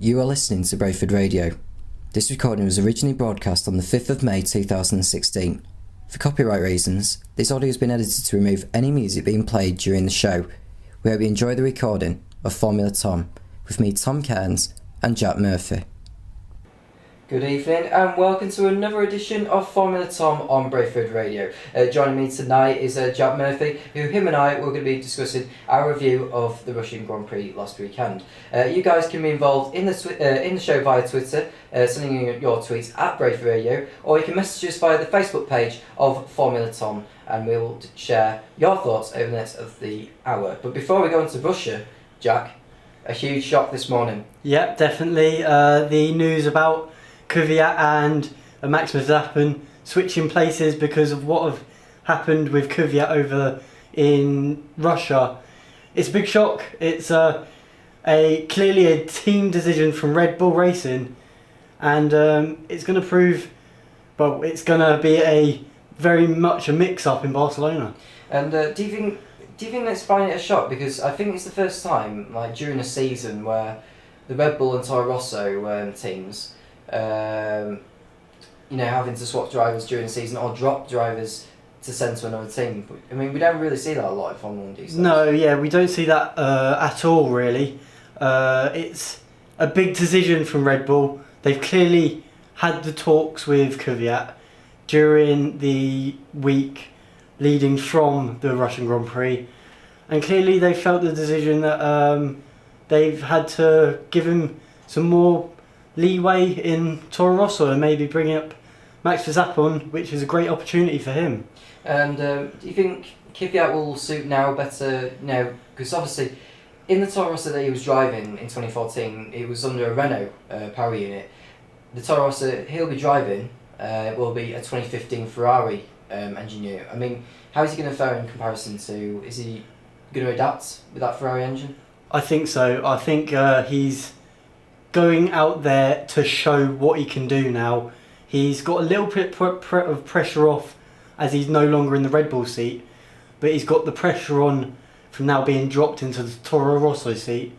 You are listening to Brayford Radio. This recording was originally broadcast on the 5th of May 2016. For copyright reasons, this audio has been edited to remove any music being played during the show. We hope you enjoy the recording of Formula Tom, with me, Tom Cairns, and Jack Murphy. Good evening and welcome to another edition of Formula Tom on Brayford Radio. Joining me tonight is Jack Murphy, him and I were going to be discussing our review of the Russian Grand Prix last weekend. You guys can be involved in the show via Twitter, sending in your tweets at Brayford Radio, or you can message us via the Facebook page of Formula Tom, and we'll share your thoughts over the next of the hour. But before we go into Russia, Jack, a huge shock this morning. Yep, definitely. The news about Kvyat and Max Verstappen switching places because of what have happened with Kvyat over in Russia. It's a big shock. It's clearly a team decision from Red Bull Racing, and it's going to prove, well, it's going to be a very much a mix-up in Barcelona. And do you think let's find it a shock? Because I think it's the first time, like during a season, where the Red Bull and Toro Rosso teams, having to swap drivers during the season or drop drivers to send to another team. I mean, we don't really see that a lot in Formula 1 these days. No, yeah, we don't see that at all, really. It's a big decision from Red Bull. They've clearly had the talks with Kvyat during the week leading from the Russian Grand Prix, and clearly they felt the decision that they've had to give him some more leeway in Toro Rosso and maybe bring up Max Verstappen, which is a great opportunity for him. And do you think Kvyat will suit now better now? Because obviously in the Toro Rosso that he was driving in 2014, it was under a Renault power unit. The Toro Rosso he'll be driving will be a 2015 Ferrari engine. I mean, how is he going to fare in comparison to, is he going to adapt with that Ferrari engine? I think so. I think he's going out there to show what he can do now. He's got a little bit of pressure off as he's no longer in the Red Bull seat, but he's got the pressure on from now being dropped into the Toro Rosso seat,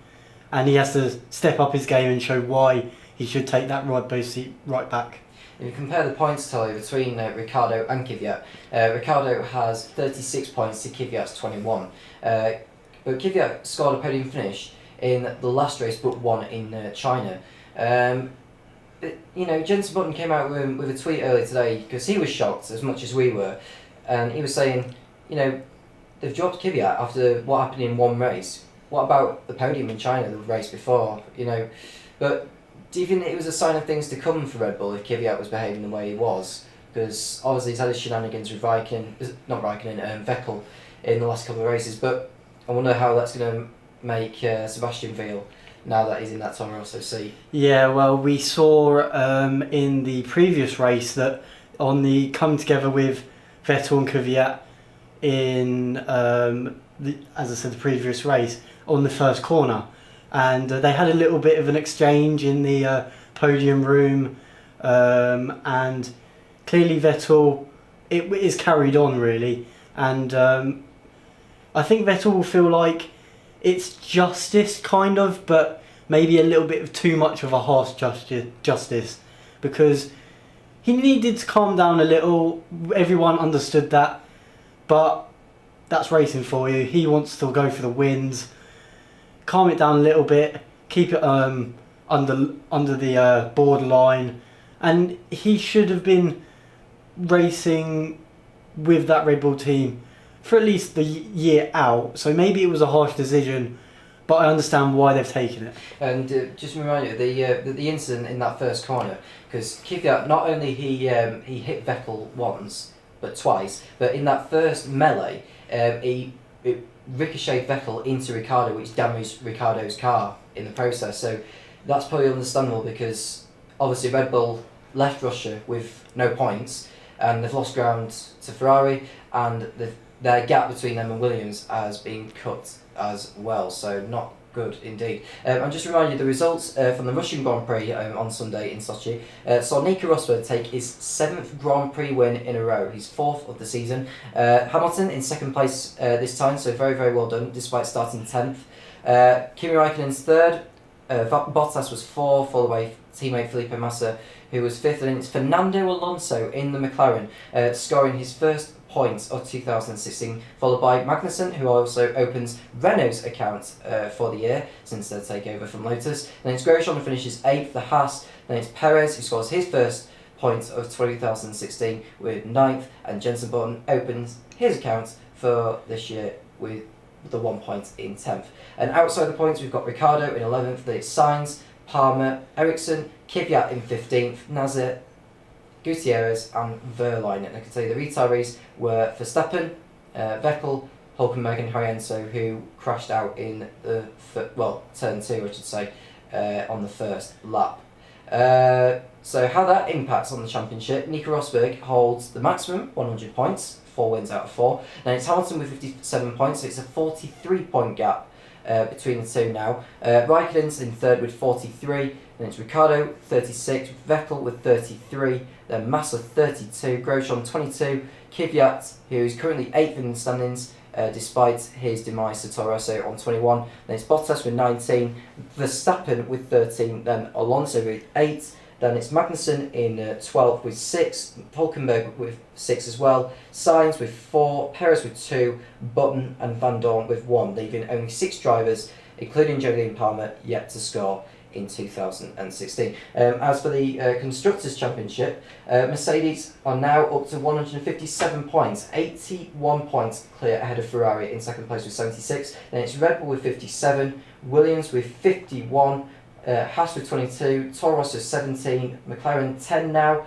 and he has to step up his game and show why he should take that Red Bull seat right back. If you compare the points tally between Ricciardo and Kvyat, Ricciardo has 36 points to Kvyat's 21. But Kvyat scored a podium finish in the last race but one in China. Jensen Button came out with a tweet earlier today because he was shocked as much as we were, and he was saying, they've dropped Kvyat after what happened in one race. What about the podium in China, the race before? But do you think it was a sign of things to come for Red Bull if Kvyat was behaving the way he was? Because obviously he's had his shenanigans with Vettel in the last couple of races, but I wonder how that's going to make Sebastian feel now that he's in that Toro Rosso seat. Yeah, well, we saw in the previous race that on the come together with Vettel and Kvyat in as I said, the previous race on the first corner, and they had a little bit of an exchange in the podium room, and clearly Vettel, it is carried on really, and I think Vettel will feel like it's justice, kind of, but maybe a little bit of too much of a harsh justice, because he needed to calm down a little. Everyone understood that, but that's racing for you. He wants to go for the wins. Calm it down a little bit, keep it under the borderline, and he should have been racing with that Red Bull team for at least the year out. So maybe it was a harsh decision, but I understand why they've taken it. And just to remind you, the incident in that first corner, because Kvyat, not only he hit Vettel once, but twice, but in that first melee, it ricocheted Vettel into Ricciardo, which damaged Ricciardo's car in the process. So that's probably understandable, because obviously Red Bull left Russia with no points, and they've lost ground to Ferrari, and their gap between them and Williams has been cut as well, so not good indeed. And just to remind you, the results from the Russian Grand Prix on Sunday in Sochi saw Nico Rosberg take his 7th Grand Prix win in a row, his 4th of the season. Hamilton in 2nd place this time, so very, very well done, despite starting 10th. Kimi Raikkonen's 3rd, Bottas was 4th, followed by teammate Felipe Massa, who was 5th, and it's Fernando Alonso in the McLaren, scoring his first points of 2016, followed by Magnussen, who also opens Renault's account for the year since their takeover from Lotus. Then it's Grosjean who finishes 8th, the Haas. Then it's Perez who scores his first points of 2016 with 9th, and Jenson Button opens his account for this year with the 1 point in 10th. And outside the points, we've got Ricciardo in 11th, then it's Sainz, Palmer, Ericsson, Kvyat in 15th, Nasser, Gutierrez and Verline. And I can tell you the retirees were Verstappen, Vettel, Hulkenberg and Horienzo, who crashed out in the turn 2, I should say, on the first lap. So how that impacts on the championship: Nico Rosberg holds the maximum, 100 points, 4 wins out of 4. Then it's Hamilton with 57 points, so it's a 43-point gap between the two now. Raikkonen's in 3rd with 43, then it's Ricciardo 36, Vettel with 33, then Massa 32, Grosjean 22, Kvyat, who is currently 8th in the standings, despite his demise to Toro Rosso on 21. Then it's Bottas with 19, Verstappen with 13, then Alonso with 8, then it's Magnussen in 12th with 6, Hulkenberg with 6 as well, Sainz with 4, Perez with 2, Button and Van Dorn with 1, leaving only 6 drivers, including Jolyon Palmer, yet to score in 2016. As for the Constructors' Championship, Mercedes are now up to 157 points, 81 points clear ahead of Ferrari in 2nd place with 76. Then it's Red Bull with 57, Williams with 51, Haas with 22, Toro Rosso 17, McLaren 10 now,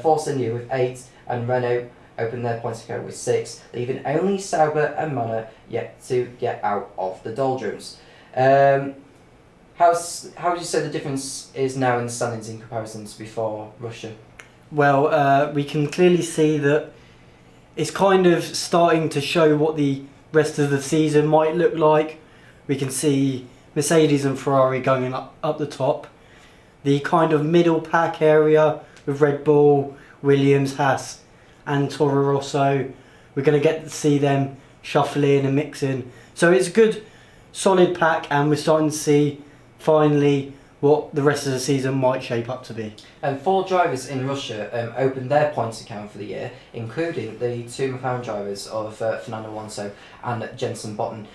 Force India with 8, and Renault open their points account with 6, leaving only Sauber and Manor yet to get out of the doldrums. How would you say the difference is now in the standings in comparison to before Russia? Well, we can clearly see that it's kind of starting to show what the rest of the season might look like. We can see Mercedes and Ferrari going up the top. The kind of middle pack area with Red Bull, Williams, Haas and Toro Rosso, we're going to get to see them shuffling and mixing. So it's a good solid pack, and we're starting to see finally what the rest of the season might shape up to be. And 4 drivers in Russia opened their points account for the year, including the 2 McLaren drivers of Fernando Alonso and Jenson Button.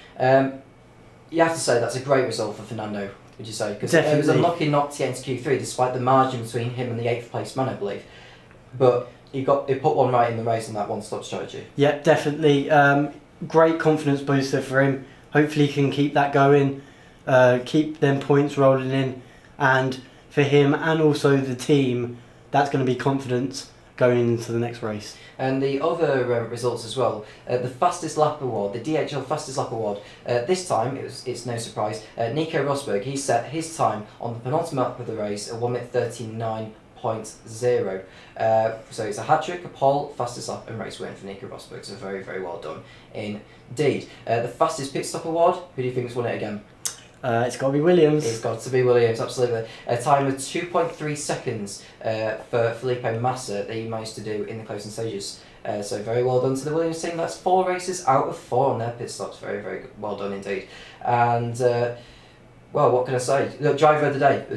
You have to say that's a great result for Fernando, would you say? Because it was unlucky not to get into Q3 despite the margin between him and the 8th place man, I believe. But he put one right in the race on that one-stop strategy. Yeah, definitely. Great confidence booster for him. Hopefully he can keep that going, keep them points rolling in, and for him and also the team, that's going to be confidence going into the next race. And the other results as well, the fastest lap award, the DHL fastest lap award, this time it's no surprise, Nico Rosberg, he set his time on the penultimate lap of the race at 1:39.0. So it's a hat-trick, a pole, fastest lap and race win for Nico Rosberg, so very, very well done indeed. The fastest pit stop award, who do you think's won it again? It's got to be Williams. It's got to be Williams, absolutely. A time of 2.3 seconds for Felipe Massa that he managed to do in the closing stages. So very well done to the Williams team. That's 4 races out of 4 on their pit stops. Very, very well done indeed. And, well, what can I say? The driver of the day, I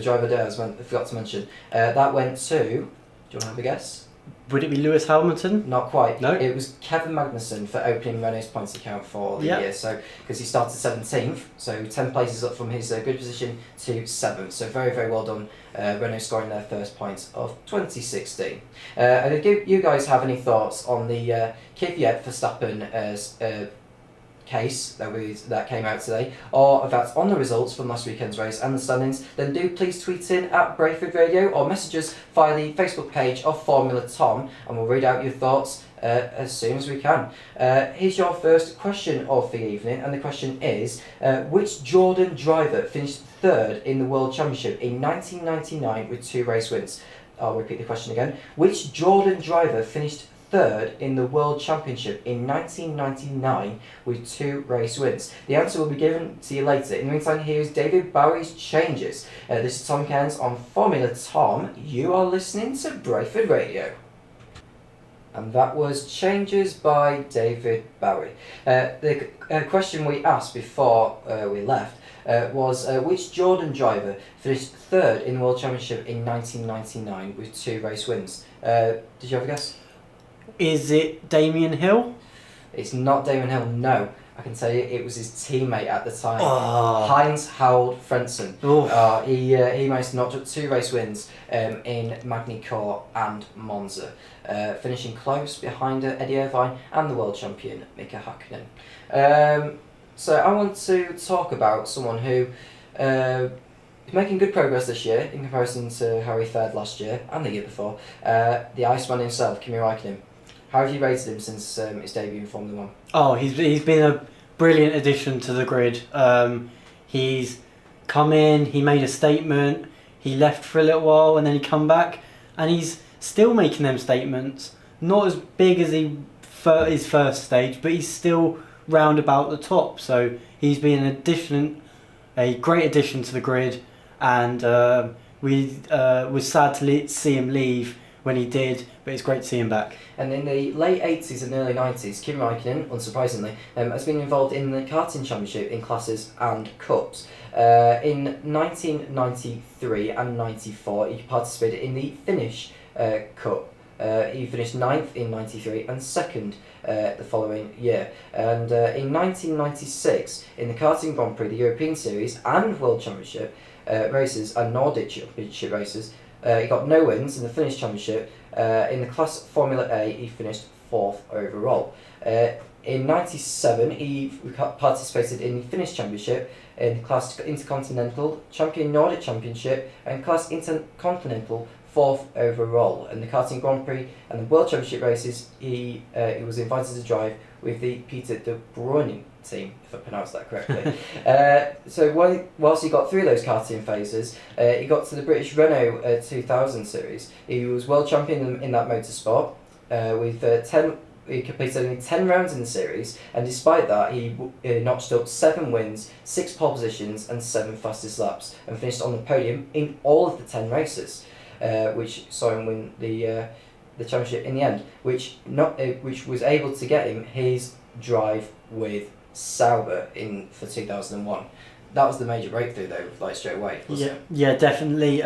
forgot to mention. That went to, do you want to have a guess? Would it be Lewis Hamilton? Not quite. No. It was Kevin Magnussen for opening Renault's points account for the year. So because he started 17th, so 10 places up from his good position to 7th. So very, very well done. Renault scoring their first points of 2016. And do you guys have any thoughts on the Kvyat Verstappen case that came out today, or if that's on the results from last weekend's race and the standings, then do please tweet in at Brayford Radio or message us via the Facebook page of Formula Tom, and we'll read out your thoughts as soon as we can. Here's your first question of the evening, and the question is, which Jordan driver finished 3rd in the World Championship in 1999 with 2 race wins? I'll repeat the question again. Which Jordan driver finished 3rd in the World Championship in 1999 with 2 race wins? The answer will be given to you later. In the meantime, here's David Bowie's Changes. This is Tom Cairns on Formula Tom. You are listening to Brayford Radio. And that was Changes by David Bowie. The question we asked before we left was which Jordan driver finished third in the World Championship in 1999 with 2 race wins? Did you have a guess? Is it Damien Hill? It's not Damon Hill, no. I can tell you it was his teammate at the time, Heinz Harold Frentzen. He managed to notch up 2 race wins in Magny-Cours and Monza, finishing close behind Eddie Irvine and the world champion Mika Hakkinen. So I want to talk about someone who is making good progress this year in comparison to how he fared last year and the year before. The Iceman himself, Kimi Räikkönen. How have you rated him since his debut in Formula 1? Oh, he's been a brilliant addition to the grid. He's come in, he made a statement, he left for a little while and then he come back and he's still making them statements. Not as big as his first stage, but he's still round about the top. So he's been a great addition to the grid, and we was sad to see him leave when he did, but it's great to see him back. And in the late 80s and early 90s, Kimi Räikkönen, unsurprisingly, has been involved in the karting championship in classes and cups. In 1993 and 94, he participated in the Finnish Cup. He finished 9th in 93 and 2nd the following year. And in 1996, in the karting Grand Prix, the European Series and World Championship races and Nordic Championship races, he got no wins in the Finnish Championship. In the class Formula A, he finished 4th overall. In 97, he participated in the Finnish Championship, in the class Intercontinental, Champion Nordic Championship, and class Intercontinental 4th overall. In the karting Grand Prix and the World Championship races, he was invited to drive with the Peter de Bruyne team, if I pronounced that correctly. So whilst he got through those karting phases, he got to the British Renault 2000 series. He was world champion in that motorsport with he completed only 10 rounds in the series, and despite that he notched up 7 wins, 6 pole positions and 7 fastest laps, and finished on the podium in all of the 10 races, which saw him win the championship in the end, which was able to get him his drive with Sauber for 2001. That was the major breakthrough though, like straight away, wasn't it? Yeah, definitely.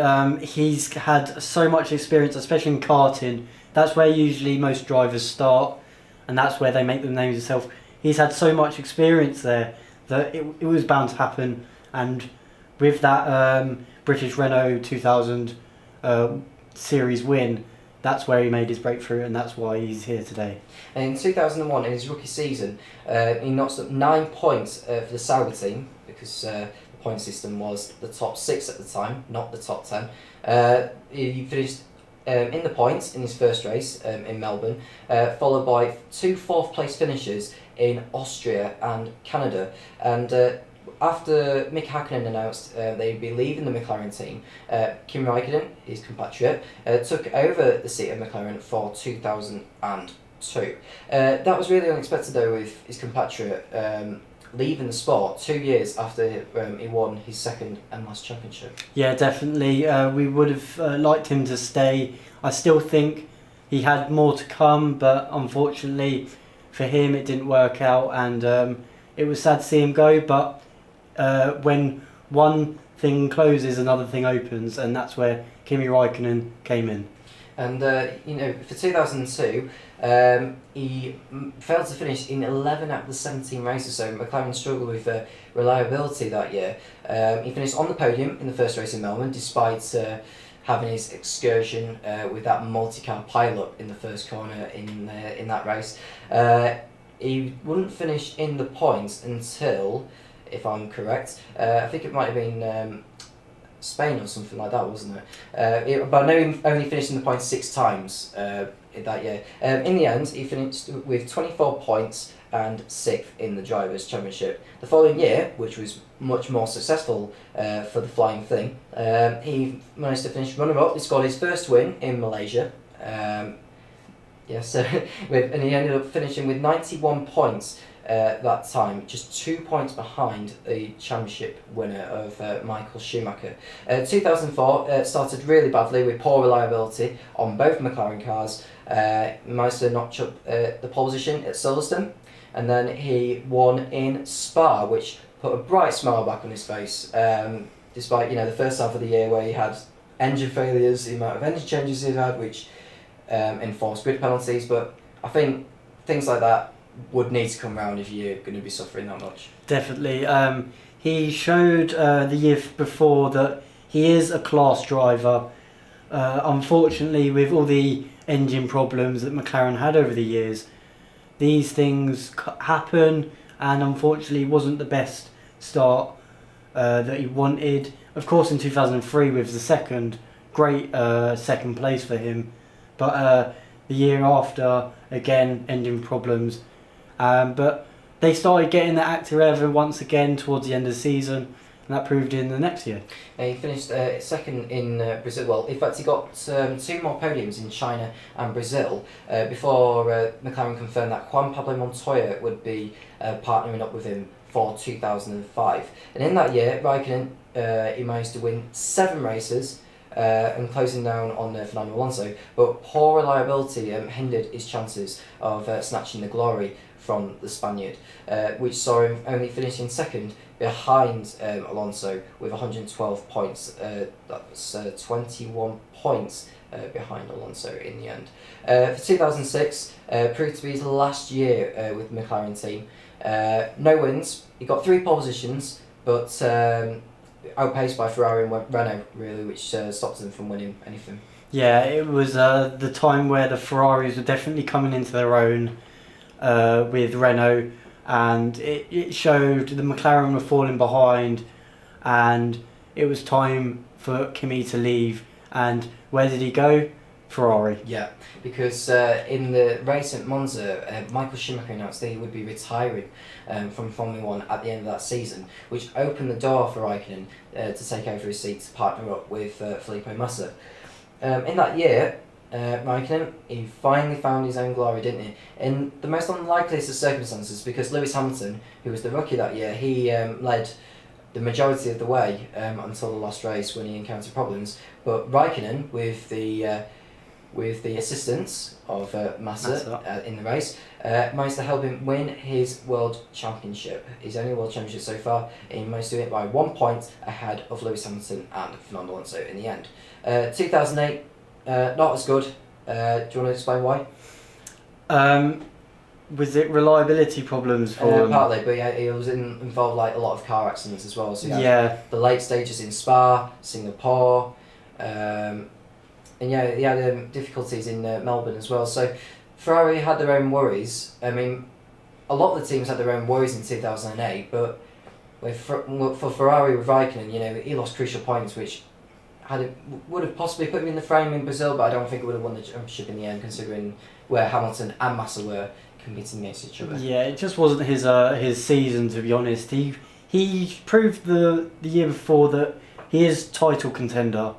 He's had so much experience, especially in karting. That's where usually most drivers start, and that's where they make the names themselves. He's had so much experience there that it was bound to happen, and with that British Renault 2000 series win, that's where he made his breakthrough, and that's why he's here today. And in 2001, in his rookie season, he notched up 9 points for the Sauber team, because the point system was the top 6 at the time, not the top 10. He finished in the points in his first race in Melbourne, followed by 2 4th place finishes in Austria and Canada. And after Mika Hakkinen announced they'd be leaving the McLaren team, Kimi Räikkönen, his compatriot, took over the seat of McLaren for 2002. That was really unexpected though, with his compatriot leaving the sport 2 years after he won his 2nd and last championship. Yeah, definitely. We would have liked him to stay. I still think he had more to come, but unfortunately for him it didn't work out, and it was sad to see him go, but when one thing closes, another thing opens, and that's where Kimi Räikkönen came in. And for 2002, he failed to finish in 11 out of the 17 races, so McLaren struggled with reliability that year. He finished on the podium in the first race in Melbourne, despite having his excursion with that multi-car pile-up in the first corner in that race. He wouldn't finish in the points until, if I'm correct, I think it might have been Spain or something like that, wasn't it? But I know he only finished in the points 6 times in that year. In the end, he finished with 24 points and 6th in the Drivers' Championship. The following year, which was much more successful for the Flying Thing, he managed to finish runner-up. He scored his first win in Malaysia. And he ended up finishing with 91 points that time, just 2 points behind the championship winner of Michael Schumacher. 2004 started really badly with poor reliability on both McLaren cars. Managed to notch up the pole position at Silverstone, and then he won in Spa, which put a bright smile back on his face, despite the first half of the year where he had engine failures, the amount of engine changes he had, which enforced grid penalties. But I think things like that would need to come round if you're going to be suffering that much. Definitely. He showed the year before that he is a class driver. Unfortunately, with all the engine problems that McLaren had over the years, these things happen, and unfortunately wasn't the best start that he wanted. Of course, in 2003 with the great second place for him, but the year after, again, engine problems. But they started getting the active ever once again towards the end of the season, and that proved in the next year. He finished second in Brazil. Well, in fact, he got 2 more podiums in China and Brazil before McLaren confirmed that Juan Pablo Montoya would be partnering up with him for 2005. And in that year, Raikkonen he managed to win 7 races and closing down on Fernando Alonso, but poor reliability hindered his chances of snatching the glory from the Spaniard, which saw him only finishing second behind Alonso with 112 points. That's 21 points behind Alonso in the end. For 2006, proved to be his last year with the McLaren team. No wins. He got 3 pole positions, but outpaced by Ferrari and Renault, really, which stopped them from winning anything. Yeah, it was the time where the Ferraris were definitely coming into their own with Renault, and it showed the McLaren were falling behind, and it was time for Kimi to leave. And where did he go? Ferrari. Yeah, because in the race at Monza, Michael Schumacher announced that he would be retiring from Formula 1 at the end of that season, which opened the door for Raikkonen to take over his seat to partner up with Felipe Massa. In that year, Raikkonen, he finally found his own glory, didn't he? In the most unlikeliest of circumstances, because Lewis Hamilton, who was the rookie that year, he led the majority of the way until the last race when he encountered problems. But Raikkonen, with the assistance of Massa in the race, managed to help him win his World Championship. His only World Championship so far. He managed to do it by 1 point ahead of Lewis Hamilton and Fernando Alonso in the end. 2008, not as good. Do you want to explain why? Was it reliability problems for him? Partly, but yeah, he was involved like a lot of car accidents as well. So yeah, the late stages in Spa, Singapore, and yeah, he had difficulties in Melbourne as well. So Ferrari had their own worries. I mean, a lot of the teams had their own worries in 2008, but for Ferrari with Raikkonen, he lost crucial points, which would have possibly put him in the frame in Brazil, but I don't think it would have won the championship in the end, considering where Hamilton and Massa were competing against each other. Yeah, it just wasn't his season, to be honest. He proved the year before that he is title contender,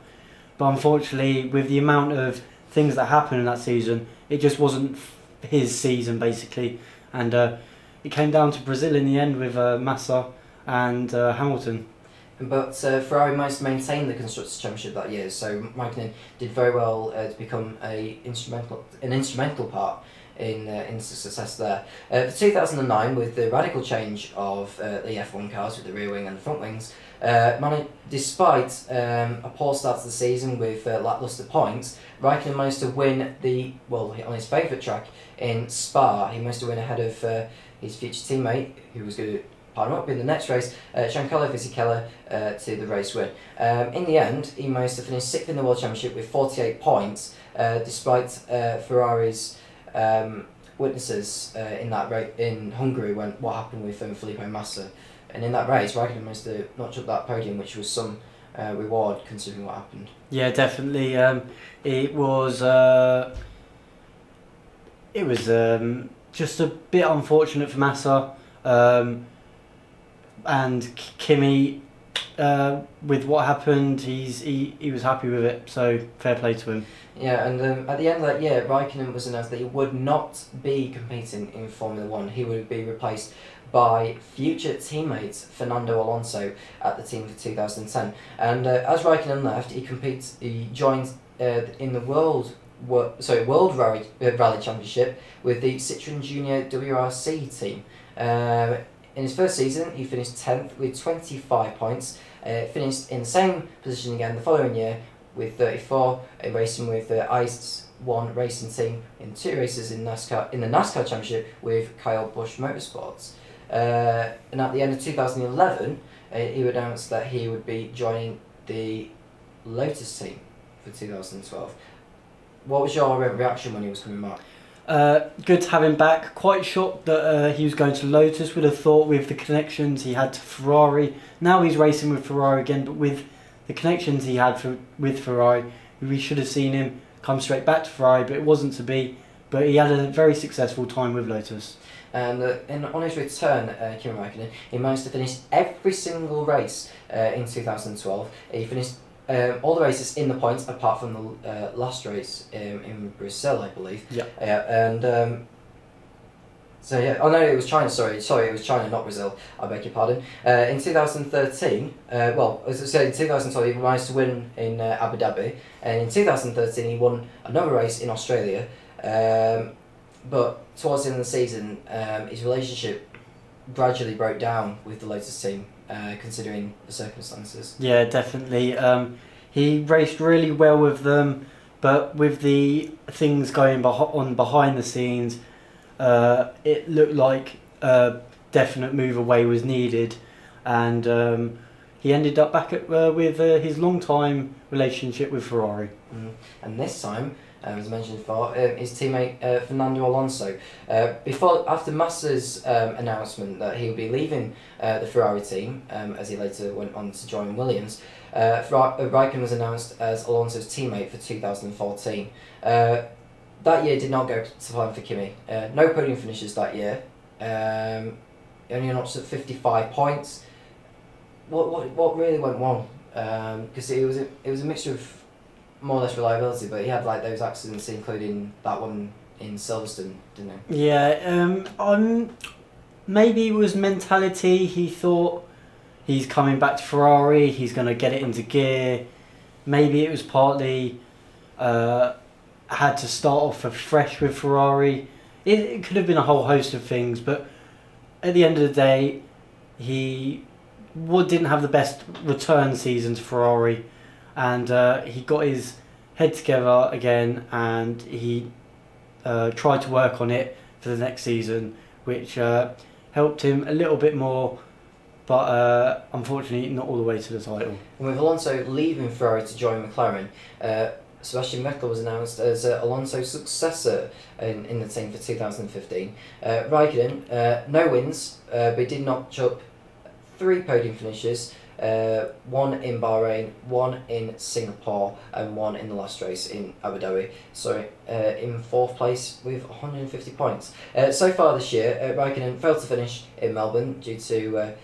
but unfortunately, with the amount of things that happened in that season, it just wasn't his season, basically. And it came down to Brazil in the end with Massa and Hamilton. But Ferrari managed to maintain the Constructors' Championship that year, so Raikkonen did very well to become an instrumental part in success there. For 2009, with the radical change of the F1 cars with the rear wing and the front wings, despite a poor start to the season with lacklustre points, Raikkonen managed to win on his favourite track in Spa. He managed to win ahead of his future teammate, who was going to partner up in the next race, Giancarlo Fisichella, to the race win. In the end, he managed to finish 6th in the World Championship with 48 points, despite Ferrari's witnesses in that race in Hungary when what happened with Felipe Massa. And in that race, Raikkonen managed to notch up that podium, which was some reward considering what happened. Yeah, definitely. It was just a bit unfortunate for Massa. And Kimi, with what happened, he was happy with it. So fair play to him. Yeah, and at the end of that year, Raikkonen was announced that he would not be competing in Formula One. He would be replaced by future teammates Fernando Alonso at the team for 2010. And as Raikkonen left, he joined in the World Rally Championship with the Citroën Junior WRC team. In his first season, he finished 10th with 25 points. Finished in the same position again the following year with 34, racing with the ICE 1 racing team in 2 races in the NASCAR Championship with Kyle Busch Motorsports. And at the end of 2011, he announced that he would be joining the Lotus team for 2012. What was your reaction when he was coming back? Good to have him back. Quite shocked that he was going to Lotus. Would have thought with the connections he had to Ferrari. Now he's racing with Ferrari again, but with the connections he had with Ferrari, we should have seen him come straight back to Ferrari, but it wasn't to be. But he had a very successful time with Lotus. And on his return, Kimi Raikkonen, he managed to finish every single race in 2012. He finished all the races in the points apart from the last race in Brazil, I believe. Yeah. And so yeah, oh no, it was China. Sorry, it was China, not Brazil. I beg your pardon. In 2013, as I said, in 2012 he managed to win in Abu Dhabi, and in 2013 he won another race in Australia. But towards the end of the season, his relationship gradually broke down with the Lotus team, considering the circumstances. Yeah, definitely. He raced really well with them, but with the things going on behind the scenes, it looked like a definite move away was needed, and he ended up back with his long-time relationship with Ferrari. And this time, as I mentioned before, his teammate Fernando Alonso. After Massa's announcement that he would be leaving the Ferrari team, as he later went on to join Williams, Raikkonen was announced as Alonso's teammate for 2014. That year did not go to plan for Kimi. No podium finishes that year. He only notched at 55 points. What really went wrong? Because it was a mixture of more or less reliability, but he had like those accidents, including that one in Silverstone, didn't he? Yeah, maybe it was mentality. He thought he's coming back to Ferrari, he's going to get it into gear. Maybe it was partly had to start off afresh with Ferrari. It could have been a whole host of things, but at the end of the day, he didn't have the best return season to Ferrari. And he got his head together again, and he tried to work on it for the next season, which helped him a little bit more, but unfortunately not all the way to the title. And with Alonso leaving Ferrari to join McLaren, Sebastian Vettel was announced as Alonso's successor in the team for 2015. Raikkonen, no wins, but he did notch up 3 podium finishes. 1 in Bahrain, 1 in Singapore, and 1 in the last race in Abu Dhabi. In 4th place with 150 points. So far this year, Raikkonen failed to finish in Melbourne due to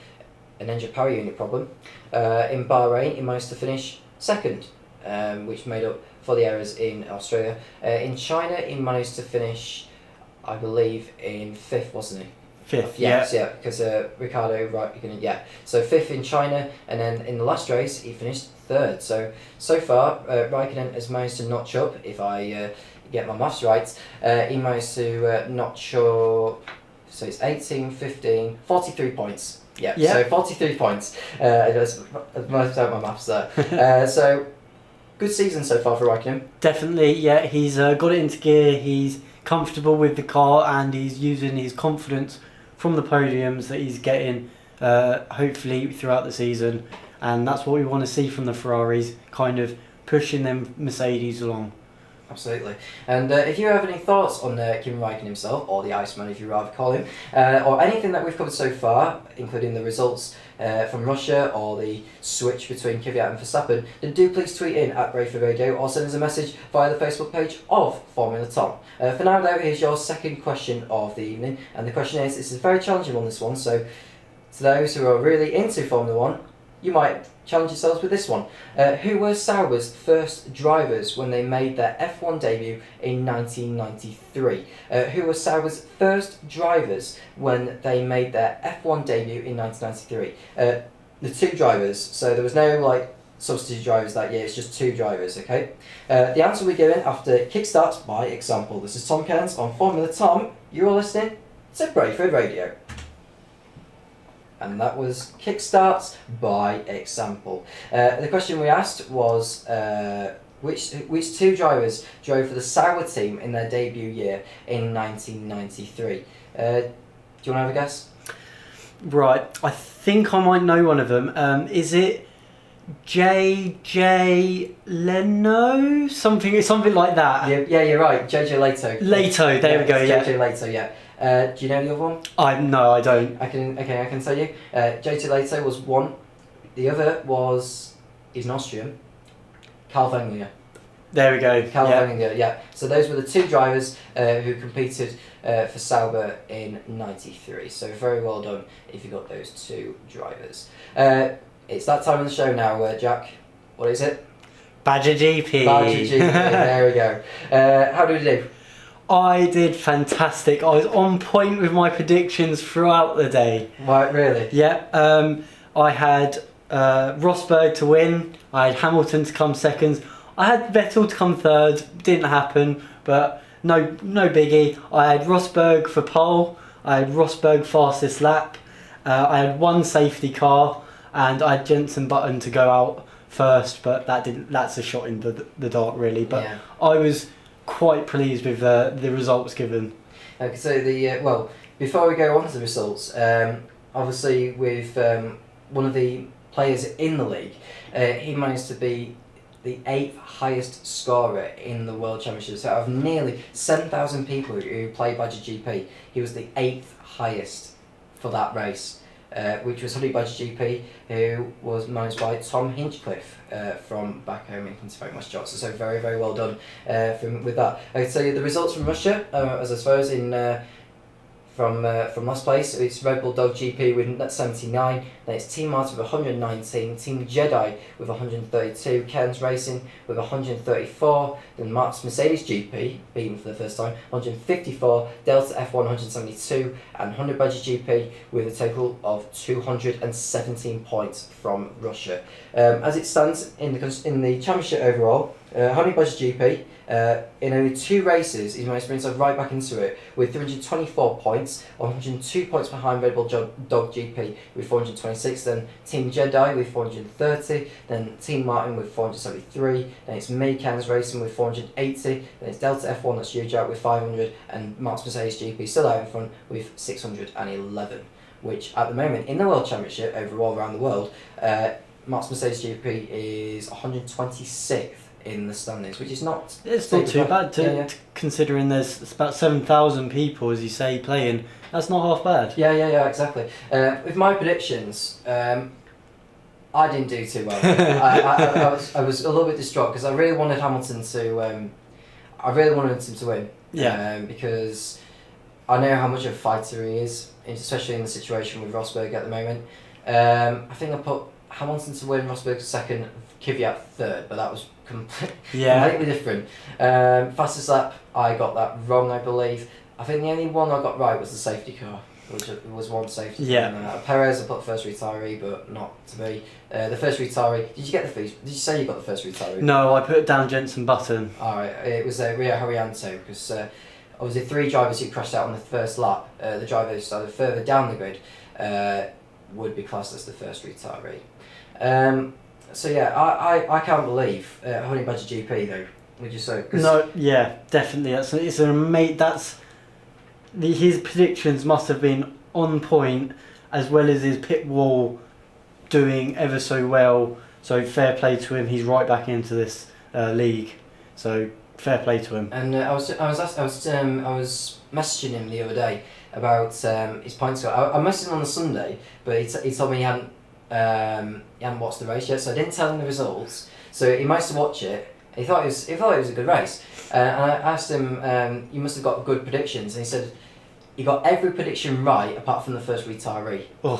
an engine power unit problem. In Bahrain, he managed to finish 2nd, which made up for the errors in Australia. In China, he managed to finish, I believe, in 5th, wasn't he? 5th, yes, yeah, because Ricardo, so 5th in China, and then in the last race he finished 3rd. So far, Raikkonen has managed to notch up, if I get my maths right, he managed to notch up, so it's 18, 15, 43 points. Yeah. So 43 points. I just managed out my maths there. So, good season so far for Raikkonen. Definitely, yeah, he's got it into gear, he's comfortable with the car, and he's using his confidence from the podiums that he's getting, hopefully throughout the season, and that's what we want to see from the Ferraris, kind of pushing them Mercedes along. Absolutely. And if you have any thoughts on Kimi Raikkonen himself, or the Iceman if you rather call him, or anything that we've covered so far, including the results from Russia or the switch between Kvyat and Verstappen, then do please tweet in at Brayford Radio or send us a message via the Facebook page of Formula Tom. For now though, here's your second question of the evening, and the question is, this is a very challenging one, this one, so to those who are really into Formula 1, you might challenge yourselves with this one. Who were Sauber's first drivers when they made their F1 debut in 1993? Who were Sauber's first drivers when they made their F1 debut in 1993? The two drivers, so there was no like substitute drivers that year, it's just two drivers, okay? The answer we're given after Kickstarts by example. This is Tom Cairns on Formula Tom. You're all listening to Brayford Radio. And that was Kickstarts by example. The question we asked was which two drivers drove for the Sauber team in their debut year in 1993? Do you want to have a guess? Right, I think I might know one of them. Is it JJ Leno? Something like that. Yeah, you're right. JJ Leto. Leto, there we go. Yeah. JJ Leto. Yeah. Do you know the other one? No, I don't. I can tell you. JJ Leto was one. The other he's an Austrian. Karl Wengler. There we go. Karl Wengler, yeah. So those were the two drivers who competed for Sauber in '93. So very well done if you got those two drivers. It's that time of the show now, Jack. What is it? Badger GP. Badger GP. There we go. How did we do? I did fantastic. I was on point with my predictions throughout the day. Right, really? Yeah. I had Rosberg to win. I had Hamilton to come second. I had Vettel to come third. Didn't happen, but no biggie. I had Rosberg for pole. I had Rosberg fastest lap. I had one safety car, and I had Jenson Button to go out first, but that's a shot in the dark, really. But yeah. I was quite pleased with the results given. Okay, so before we go on to the results, obviously with one of the players in the league, he managed to be the 8th highest scorer in the World Championship. So out of nearly 7,000 people who played Badger GP, he was the 8th highest for that race, which was Honey Badger GP, who was managed by Tom Hinchcliffe from back home in Pennsylvania, Massachusetts. So very, very well done with that. Okay, so the results from Russia, as I suppose, from last place, it's Red Bull Dog GP with 79, then it's Team Martin with 119, Team Jedi with 132, Cairns Racing with 134, then Mark's Mercedes GP, beaten for the first time, 154, Delta F1 172, and 100 Badger GP with a total of 217 points from Russia. As it stands in the championship overall, Honey Badger GP, in only 2 races, he's managed to bring himself right back into it with 324 points, 102 points behind Red Bull Dog GP with 426, then Team Jedi with 430, then Team Martin with 473, then it's Cairns Racing with 480, then it's Delta F1, that's Jack with 500, and Mark's Mercedes GP still out in front with 611, which at the moment in the World Championship overall around the world, Mark's Mercedes GP is 126th in the standings, which is not... It's not too bad considering there's about 7,000 people, as you say, playing. That's not half bad. Yeah, exactly. With my predictions, I didn't do too well. I was a little bit distraught because I really wanted Hamilton to... I really wanted him to win. Yeah. Because I know how much of a fighter he is, especially in the situation with Rosberg at the moment. I think I put Hamilton to win, Rosberg second, Kvyat third, but that was completely different. Fastest lap, I got that wrong, I believe. I think the only one I got right was the safety car, which was one safety. Yeah. Perez, I put first retiree, but not to be. The first retiree. Did you say you got the first retiree? No, I put down Jenson Button. All right, it was Rio Haryanto because obviously 3 drivers who crashed out on the first lap. The driver who started further down the grid would be classed as the first retiree. So yeah, I can't believe Honey Badger GP though. Would you say? No, yeah, definitely. His predictions must have been on point, as well as his pit wall doing ever so well. So fair play to him. He's right back into this league. So fair play to him. And I was messaging him the other day about his points. I messaged him on the Sunday, but he told me he hadn't watched the race yet, so I didn't tell him the results. So he managed to watch it. He thought it was a good race, and I asked him, "You must have got good predictions," and he said he got every prediction right apart from the first retiree. Oh,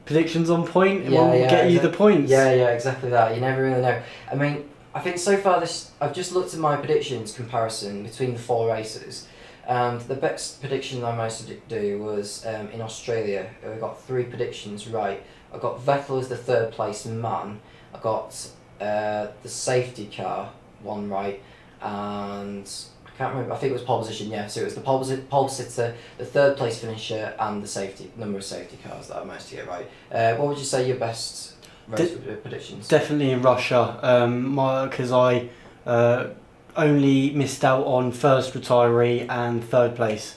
predictions on point, it won't get you the points. Yeah, exactly that. You never really know. I mean, I think so far I've just looked at my predictions comparison between the 4 races, and the best prediction I managed to do was in Australia. I got 3 predictions right. I got Vettel as the 3rd place man. I got the safety car one right, and I can't remember. I think it was pole position. Yeah, so it was the pole sitter, the 3rd place finisher, and the number of safety cars that I managed to get right. What would you say your best race predictions? Definitely in Russia, because I only missed out on first retiree and 3rd place.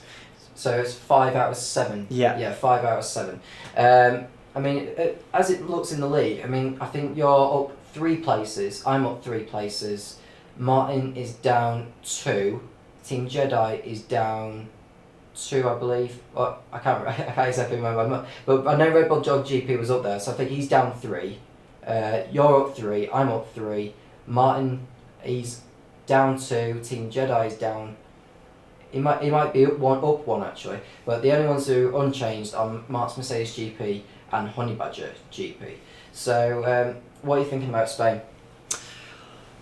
So it's 5 out of 7. Yeah, 5 out of 7. I mean, as it looks in the league, I mean, I think you're up 3 places. I'm up 3 places. Martin is down 2. Team Jedi is down 2, I believe. Well, I can't exactly remember. But I know Red Bull Jog GP was up there, so I think he's down 3. You're up 3. I'm up 3. Martin, he's down 2. Team Jedi is down. He might be up one actually. But the only ones who are unchanged are Mark's Mercedes GP and Honey Badger GP. So, what are you thinking about Spain?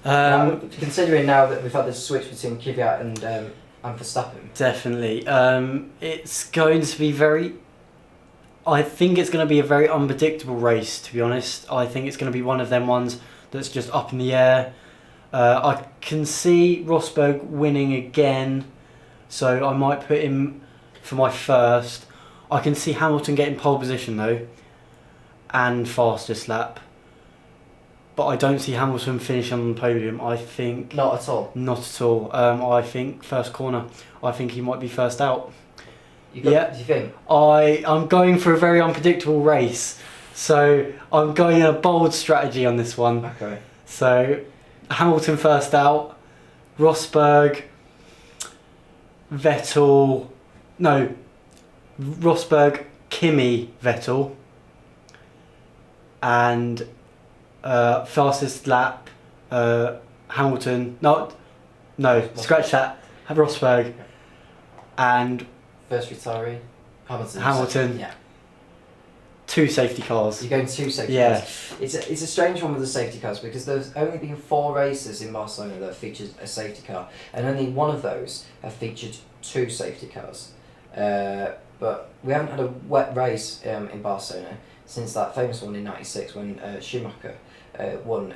Considering now that we've had this switch between Kvyat and Verstappen. Definitely. It's going to be I think it's going to be a very unpredictable race, to be honest. I think it's going to be one of them ones that's just up in the air. I can see Rosberg winning again, so I might put him for my first. I can see Hamilton getting pole position though, and fastest lap. But I don't see Hamilton finishing on the podium. I think... Not at all? Not at all. I think first corner. I think he might be first out. Do you think? I'm going for a very unpredictable race. So I'm going a bold strategy on this one. Okay. So Hamilton first out. Rosberg, Vettel... No. Rosberg, Kimi, Vettel. And... fastest lap, Hamilton. No, scratch that. Rosberg, and first retiree, Hamilton. Yeah. 2 safety cars. You're going 2 safety cars. It's a strange one with the safety cars because there's only been 4 races in Barcelona that featured a safety car, and only one of those have featured 2 safety cars. But we haven't had a wet race in Barcelona since that famous one in '96 when Schumacher won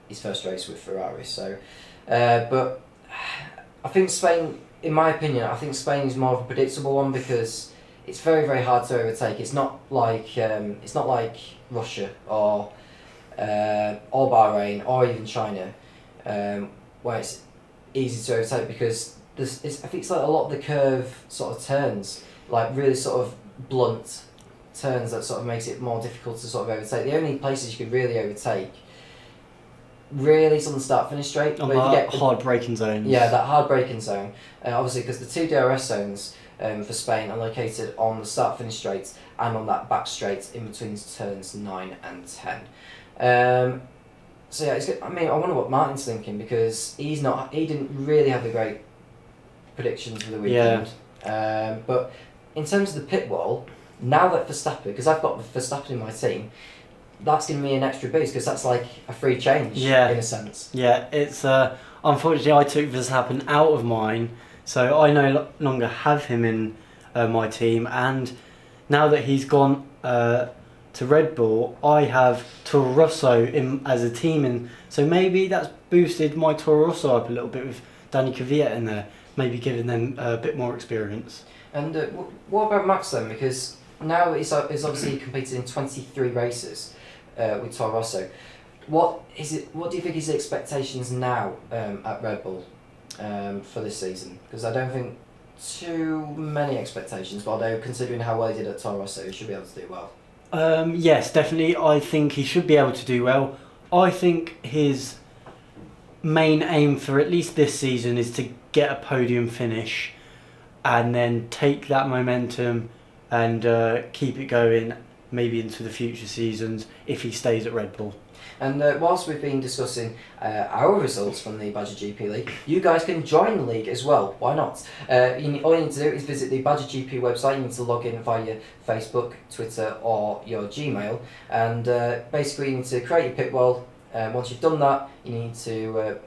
his first race with Ferrari. So, but I think Spain, in my opinion, I think Spain is more of a predictable one because it's very, very hard to overtake. It's not like Russia or Bahrain or even China, where it's easy to overtake because I think it's like a lot of the curve sort of turns, like really sort of blunt turns that sort of makes it more difficult to sort of overtake. The only places you could really overtake really is on the start finish straight. On that hard braking zone. Yeah, that hard braking zone. Obviously, because the 2 DRS zones for Spain are located on the start finish straights and on that back straight in between turns 9 and 10. So yeah, I wonder what Martin's thinking because he didn't really have a great predictions for the weekend. Yeah. But in terms of the pit wall, now that Verstappen, because I've got Verstappen in my team, that's going to be an extra boost because that's like a free change in a sense. Yeah, it's unfortunately I took Verstappen out of mine, so I no longer have him in my team, and now that he's gone to Red Bull, I have Toro Rosso as a team, and so maybe that's boosted my Toro Rosso up a little bit with Danny Kvyat in there, maybe giving them a bit more experience. And what about Max then? Because now he's obviously competed in 23 races with Toro Rosso. What do you think his expectations now at Red Bull for this season? Because I don't think too many expectations, but although considering how well he did at Toro Rosso, he should be able to do well. Yes, definitely. I think he should be able to do well. I think his main aim for at least this season is to get a podium finish and then take that momentum and keep it going maybe into the future seasons if he stays at Red Bull. And whilst we've been discussing our results from the Badger GP League, you guys can join the league as well. Why not? All you need to do is visit the Badger GP website. You need to log in via Facebook, Twitter, or your Gmail. And basically, you need to create your pit wall. Once you've done that, you need to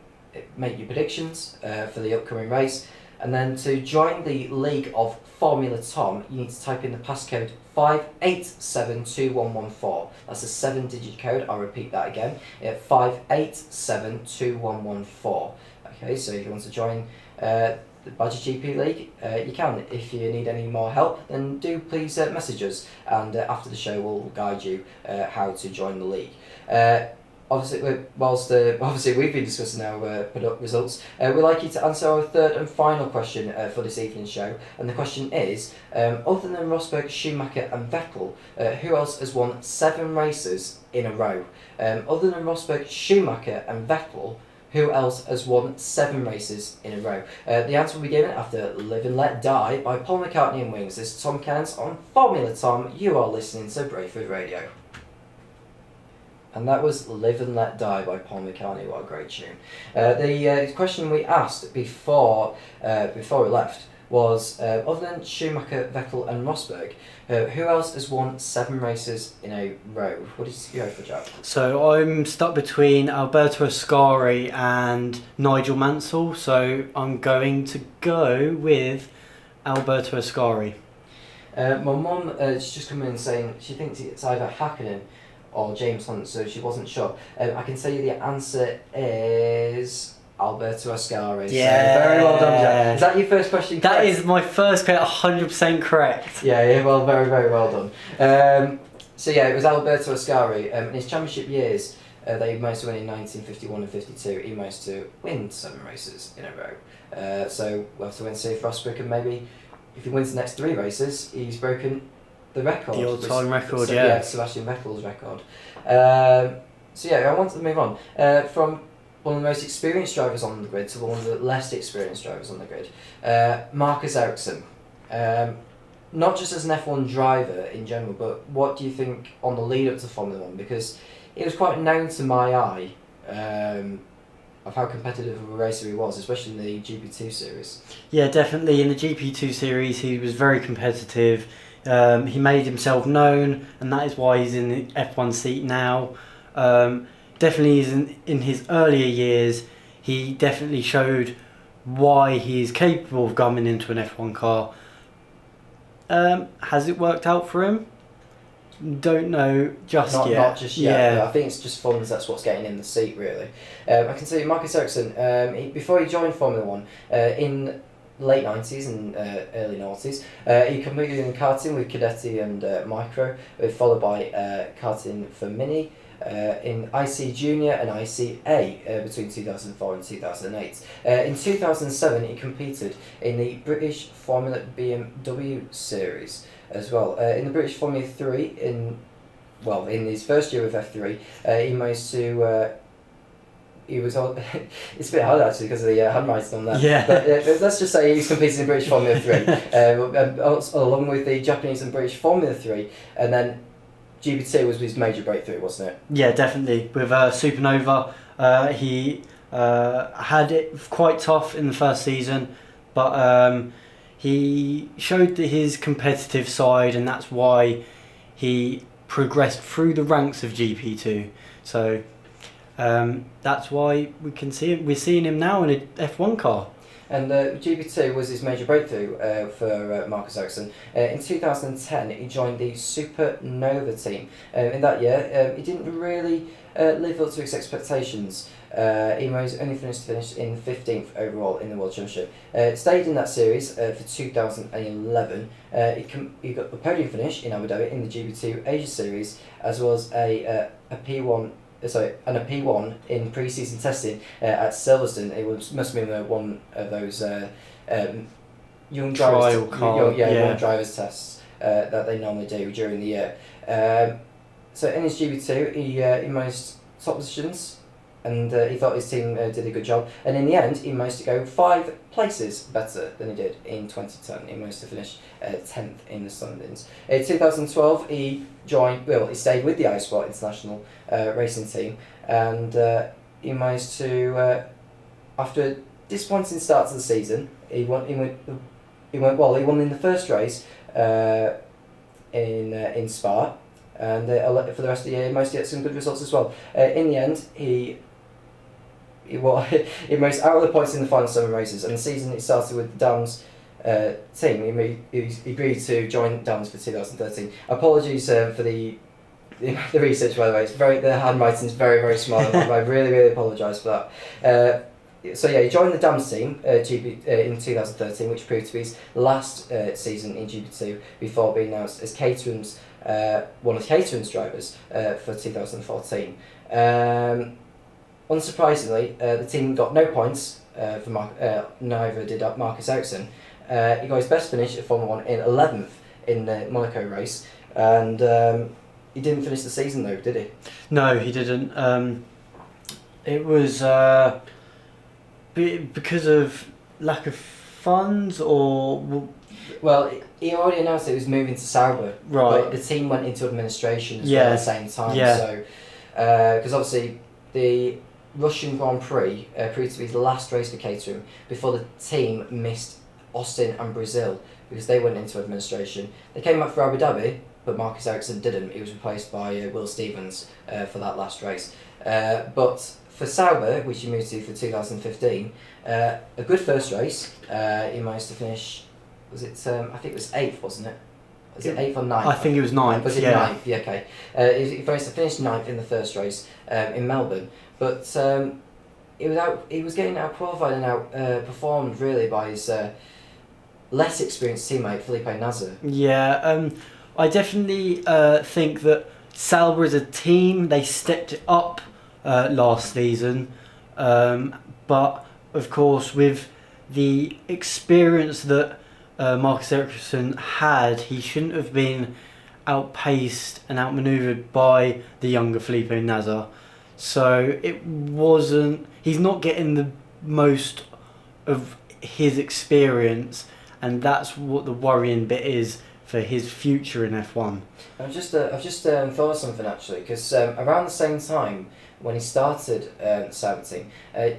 make your predictions for the upcoming race. And then to join the League of Formula Tom, you need to type in the passcode 5872114. That's a 7-digit code. I'll repeat that again. 5872114. Okay, so if you want to join the Badger GP League, you can. If you need any more help, then do please message us, and after the show we'll guide you how to join the league. Obviously, we've been discussing our product results, we'd like you to answer our third and final question for this evening's show. And the question is, other than Rosberg, Schumacher and Vettel, who else has won 7 races in a row? Other than Rosberg, Schumacher and Vettel, who else has won 7 races in a row? The answer will be given after Live and Let Die by Paul McCartney and Wings. This is Tom Cairns on Formula Tom. You are listening to Brayford Radio. And that was Live and Let Die by Paul McCartney. What a great tune. The question we asked before we left was, other than Schumacher, Vettel and Rosberg, who else has won 7 races in a row? What did you go for, Jack? So I'm stuck between Alberto Ascari and Nigel Mansell, so I'm going to go with Alberto Ascari. My mum has just come in saying she thinks it's either Hakkinen or James Hunt, so she wasn't sure. I can tell you the answer is Alberto Ascari. Yeah. So very well done, Jack. Is that your first question correct? That is my first question, 100% correct. Yeah, well, very, very well done. So yeah, it was Alberto Ascari. In his championship years, they managed to win in 1951 and 52. He managed to win 7 races in a row. So we'll have to win see if Rosberg can maybe, if he wins the next 3 races, he's broken the record. The all-time record, so, yeah. Sebastian Vettel's record. So yeah, I wanted to move on from one of the most experienced drivers on the grid to one of the less experienced drivers on the grid. Marcus Ericsson. Not just as an F1 driver in general, but what do you think on the lead up to Formula 1? Because it was quite known to my eye of how competitive of a racer he was, especially in the GP2 series. Yeah, definitely. In the GP2 series, he was very competitive. He made himself known, and that is why he's in the F1 seat now. Definitely in his earlier years, he definitely showed why he is capable of coming into an F1 car. Has it worked out for him? Don't know just yet. Not just yet. Yeah. I think it's just fun. That's what's getting in the seat, really. I can tell you, Marcus Ericsson, before he joined Formula 1, in late 90s and early 90s, he competed in karting with Cadetti and Micro, followed by karting for Mini, in IC Junior and ICA between 2004 and 2008. In 2007, he competed in the British Formula BMW Series as well. In the British Formula 3, in his first year of F3, he managed to... it's a bit hard actually because of the handwriting on that. Yeah. But let's just say he's competing in British Formula 3, along with the Japanese and British Formula 3, and then GP2 was his major breakthrough, wasn't it? Yeah, definitely. With Supernova, he had it quite tough in the first season, but he showed his competitive side, and that's why he progressed through the ranks of GP2. So that's why we can see him. We're seeing him now in a F1 car. And GP2 was his major breakthrough for Marcus Ericsson. In 2010, he joined the Supernova team. In that year, he didn't really live up to his expectations. He only finished in 15th overall in the World Championship. Stayed in that series for 2011. He got the podium finish in Abu Dhabi in the GP2 Asia Series, as well as a P1 in pre-season testing at Silverstone. It must have been one of those young drivers, young drivers tests that they normally do during the year. So in his GP2, he managed top positions and he thought his team did a good job. And in the end, he managed to go 5 places better than he did in 2010. He managed to finish 10th in the standings. In 2012, he stayed with the iSport International racing team, and he managed to, after a disappointing start to the season, he won in the first race in Spa, and for the rest of the year he managed to get some good results as well. In the end, he managed out of the points in the final 7 races, and the season it started with the Dams team. He agreed to join Dams for 2013. Apologies for the research, by the way. The handwriting is very, very small. I really, really apologise for that. So yeah, he joined the Dams team in 2013, which proved to be his last season in GP2 before being announced as Caterham's one of Caterham's drivers for 2014. Unsurprisingly, the team got no points for neither did Marcus Ericsson. He got his best finish at Formula 1 in 11th in the Monaco race, and he didn't finish the season though, did he? No, he didn't. It was because of lack of funds, or... Well, he already announced he was moving to Sauber, right? But the team went into administration as well at the same time. Yeah. So, because obviously the Russian Grand Prix proved to be the last race for Caterham before the team missed Austin and Brazil because they went into administration. They came back for Abu Dhabi, but Marcus Ericsson didn't. He was replaced by Will Stevens for that last race. But for Sauber, which he moved to for 2015, a good first race. He managed to finish. Was it? I think it was 8th, wasn't it? Was it 8th or 9th? I think it was 9th. Was it 9th? Yeah, okay. He managed to finish 9th in the first race in Melbourne, but he was getting out qualified and out performed really by his less experienced teammate Felipe Nasr. Yeah, I definitely think that Sauber as a team, they stepped it up last season, but of course with the experience that Marcus Ericsson had, he shouldn't have been outpaced and outmaneuvered by the younger Felipe Nasr. So he's not getting the most of his experience, and that's what the worrying bit is for his future in F1. I've just thought of something actually, because around the same time when he started the Sauber team,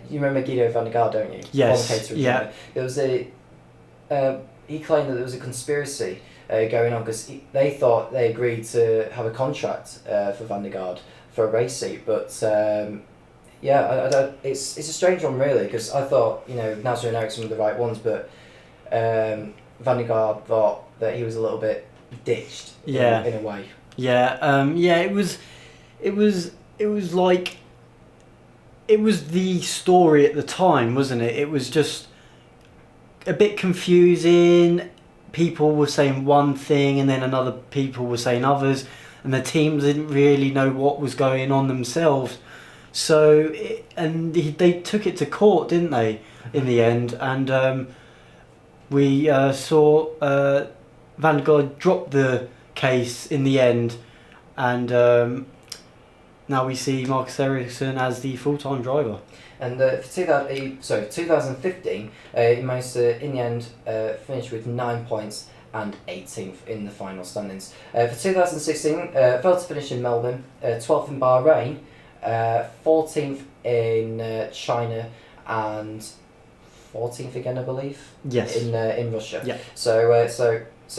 you remember Guido van der Garde, don't you? Yes. Yeah. There was he claimed that there was a conspiracy going on because they thought they agreed to have a contract for Van der Garde for a race seat, but it's a strange one really, because I thought Nasr and Ericsson were the right ones, but Van der Garde thought that he was a little bit ditched in a way. It was the story at the time, wasn't it? It was just a bit confusing. People were saying one thing and then another people were saying others, and the teams didn't really know what was going on themselves. So they took it to court, didn't they, in the end? And we saw Van der Garde drop the case in the end, and now we see Marcus Ericsson as the full-time driver. And for 2015, he managed to, in the end, finish with 9 points and 18th in the final standings. For 2016, failed to finish in Melbourne, 12th in Bahrain, 14th in China, and 14th again, I believe. Yes. In Russia. Yeah. So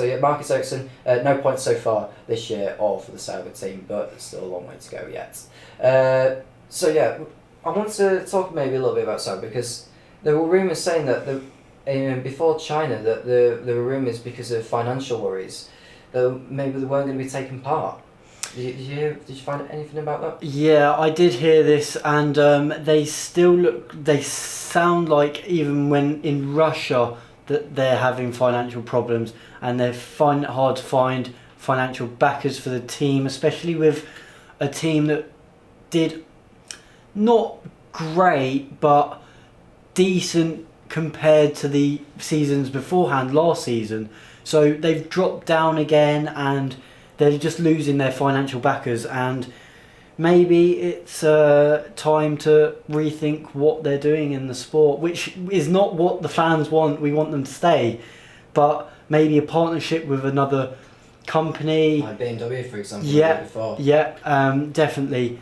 yeah, Marcus Ericsson, no points so far this year or for the Sauber team, but still a long way to go yet. I want to talk maybe a little bit about Sauber, because there were rumours saying that before China that there were rumours because of financial worries that maybe they weren't going to be taking part. Did you find anything about that? Yeah, I did hear this, and they sound like, even when in Russia, that they're having financial problems, and they find it hard to find financial backers for the team, especially with a team that did not great but decent compared to the seasons beforehand last season. So they've dropped down again, and they're just losing their financial backers, and maybe it's time to rethink what they're doing in the sport, which is not what the fans want. We want them to stay, but maybe a partnership with another company. Like BMW, for example. Definitely.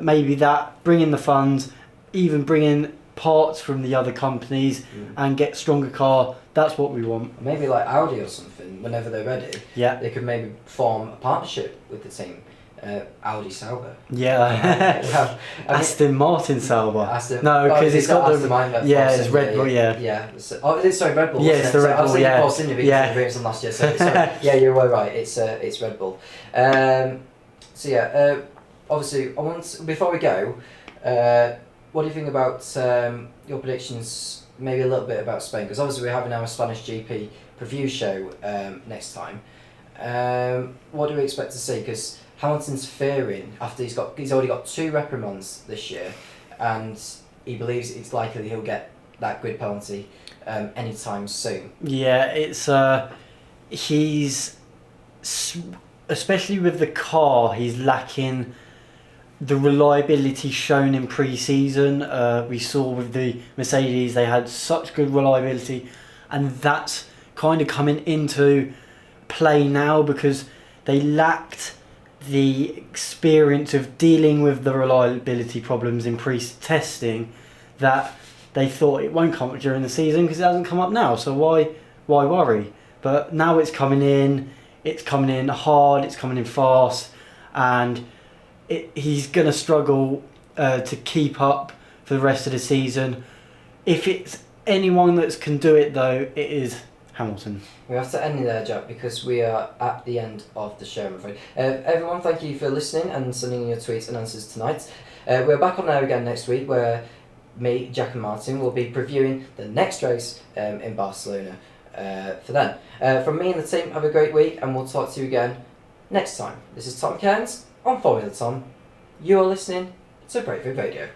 Maybe that, bring in the funds, even bring in parts from the other companies and get stronger car. That's what we want. Maybe like Audi or something, whenever they're ready, they could maybe form a partnership with the team. Audi Sauber. Yeah. Aston Martin Sauber. No, because it's got the... it's Red Bull, sorry, Red Bull. Yeah, it's the Red Bull, I was thinking Force India last year, so yeah, you're right, it's Red Bull. Obviously, before we go, what do you think about your predictions, maybe a little bit about Spain? Because obviously we're having our Spanish GP preview show next time. What do we expect to see? Because Hamilton's fearing, after he's already got 2 reprimands this year, and he believes it's likely he'll get that grid penalty anytime soon. Yeah, it's he's, especially with the car, he's lacking the reliability shown in pre-season. We saw with the Mercedes, they had such good reliability, and that's kind of coming into play now because they lacked the experience of dealing with the reliability problems in pre-testing, that they thought it won't come up during the season because it hasn't come up now, so why worry? But now it's coming in hard, it's coming in fast, and he's going to struggle to keep up for the rest of the season. If it's anyone that can do it though, it is Hamilton. We have to end there, Jack, because we are at the end of the show, I'm afraid. Everyone, thank you for listening and sending in your tweets and answers tonight. We're back on there again next week, where me, Jack and Martin will be previewing the next race in Barcelona for then. From me and the team, have a great week, and we'll talk to you again next time. This is Tom Cairns on Formula Tom. You are listening to Brayford Radio.